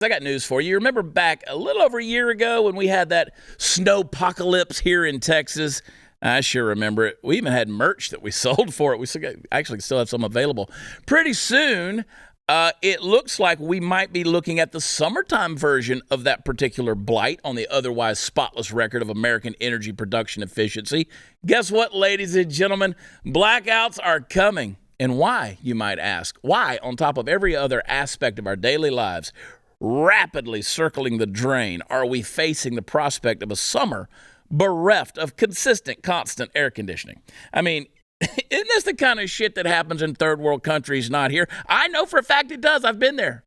I got news for you. Remember back a little over a year ago when we had that snowpocalypse here in Texas? I sure remember it. We even had merch that we sold for it. We actually still have some available. Pretty soon, it looks like we might be looking at the summertime version of that particular blight on the otherwise spotless record of American energy production efficiency. Guess what, ladies and gentlemen? Blackouts are coming. And why, you might ask? Why, on top of every other aspect of our daily lives, rapidly circling the drain, are we facing the prospect of a summer bereft of consistent, constant air conditioning? I mean, isn't this the kind of shit that happens in third world countries, not here? I know for a fact it does. I've been there.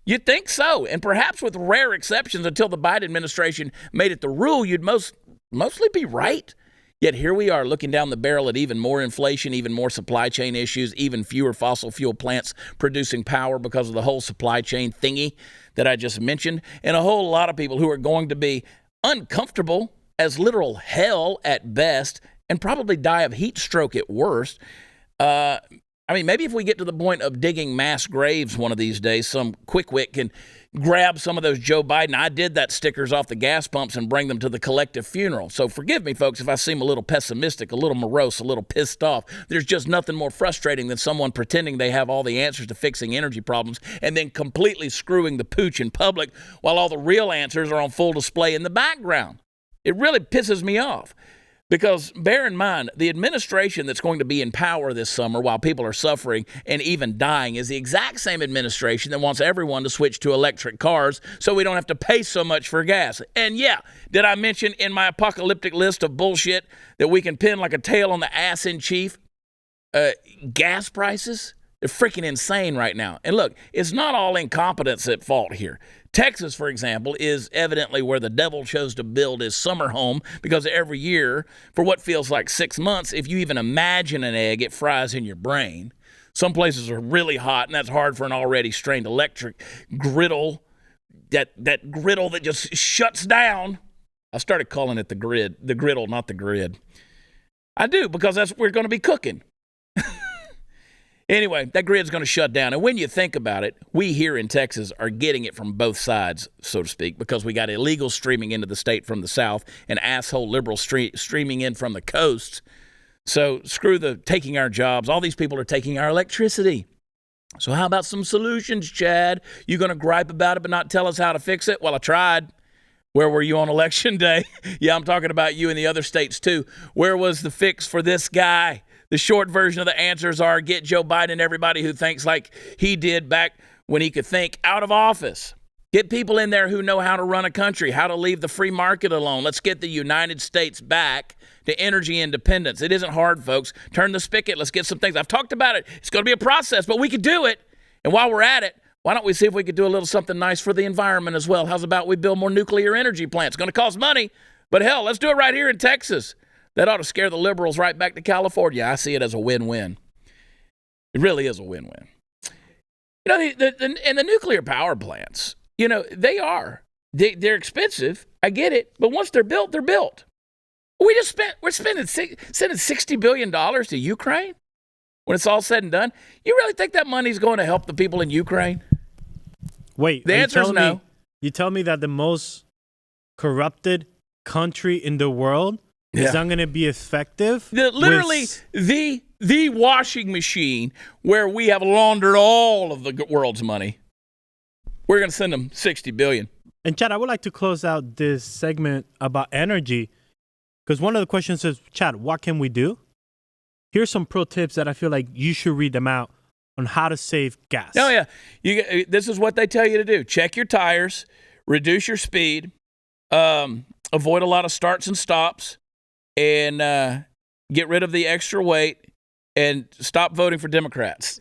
You'd think so. And perhaps with rare exceptions until the Biden administration made it the rule, you'd mostly be right. Yet here we are looking down the barrel at even more inflation, even more supply chain issues, even fewer fossil fuel plants producing power because of the whole supply chain thingy that I just mentioned, and a whole lot of people who are going to be uncomfortable as literal hell at best and probably die of heat stroke at worst. Maybe if we get to the point of digging mass graves one of these days, some quickwit can grab some of those Joe Biden, I did that stickers off the gas pumps and bring them to the collective funeral. So forgive me, folks, if I seem a little pessimistic, a little morose, a little pissed off. There's just nothing more frustrating than someone pretending they have all the answers to fixing energy problems and then completely screwing the pooch in public while all the real answers are on full display in the background. It really pisses me off. Because bear in mind, the administration that's going to be in power this summer while people are suffering and even dying is the exact same administration that wants everyone to switch to electric cars so we don't have to pay so much for gas. And yeah, did I mention in my apocalyptic list of bullshit that we can pin like a tail on the ass in chief? Gas prices? They're freaking insane right now. And look, it's not all incompetence at fault here. Texas, for example, is evidently where the devil chose to build his summer home because every year, for what feels like 6 months, if you even imagine an egg, it fries in your brain. Some places are really hot, and that's hard for an already strained electric griddle, that griddle that just shuts down. I started calling it the griddle, not the grid. I do, because that's what we're going to be cooking. Anyway, that grid's going to shut down. And when you think about it, we here in Texas are getting it from both sides, so to speak, because we got illegal streaming into the state from the south and asshole liberal streaming in from the coast. So screw the taking our jobs. All these people are taking our electricity. So how about some solutions, Chad? You going to gripe about it but not tell us how to fix it? Well, I tried. Where were you on election day? Yeah, I'm talking about you in the other states too. Where was the fix for this guy? The short version of the answers are get Joe Biden and everybody who thinks like he did back when he could think out of office. Get people in there who know how to run a country, how to leave the free market alone. Let's get the United States back to energy independence. It isn't hard, folks. Turn the spigot. Let's get some things. I've talked about it. It's going to be a process, but we could do it. And while we're at it, why don't we see if we could do a little something nice for the environment as well? How's about we build more nuclear energy plants? It's going to cost money, but hell, let's do it right here in Texas. That ought to scare the liberals right back to California. I see it as a win-win. It really is a win-win. You know, the nuclear power plants, you know, they're expensive. I get it. But once they're built, they're built. We're sending $60 billion to Ukraine when it's all said and done. You really think that money's going to help the people in Ukraine? Wait, the answer is no. You tell me that the most corrupted country in the world is not going to be effective? The washing machine where we have laundered all of the world's money. We're going to send them $60 billion. And Chad, I would like to close out this segment about energy because one of the questions is, Chad, what can we do? Here's some pro tips that I feel like you should read them out on how to save gas. Oh, yeah. This is what they tell you to do. Check your tires, reduce your speed, avoid a lot of starts and stops, and get rid of the extra weight, and stop voting for Democrats.